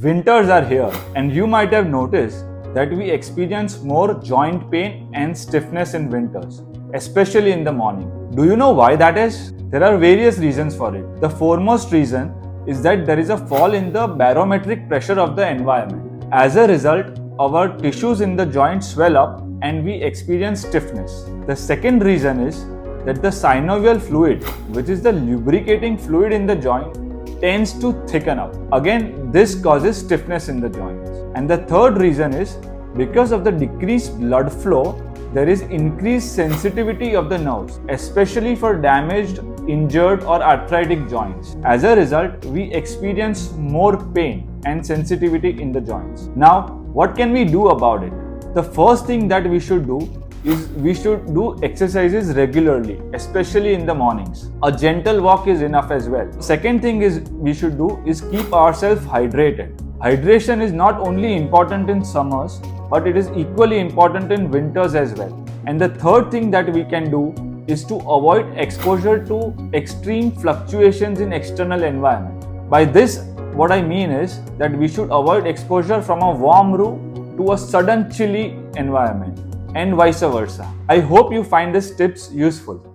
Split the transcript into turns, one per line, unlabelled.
Winters are here, and you might have noticed that we experience more joint pain and stiffness in winters, especially in the morning. Do you know why that is? There are various reasons for it. The foremost reason is that there is a fall in the barometric pressure of the environment. As a result, our tissues in the joint swell up and we experience stiffness. The second reason is that the synovial fluid, which is the lubricating fluid in the joint, tends to thicken up. Again, this causes stiffness in the joints. And the third reason is because of the decreased blood flow, there is increased sensitivity of the nerves, especially for damaged, injured or arthritic joints. As a result, we experience more pain and sensitivity in the joints. Now, what can we do about it? The first thing that we should do is we should do exercises regularly, especially in the mornings. A gentle walk is enough as well. Second thing is we should do is keep ourselves hydrated. Hydration is not only important in summers, but it is equally important in winters as well. And the third thing that we can do is to avoid exposure to extreme fluctuations in external environment. By this, what I mean is that we should avoid exposure from a warm room to a sudden chilly environment, and vice versa. I hope you find these tips useful.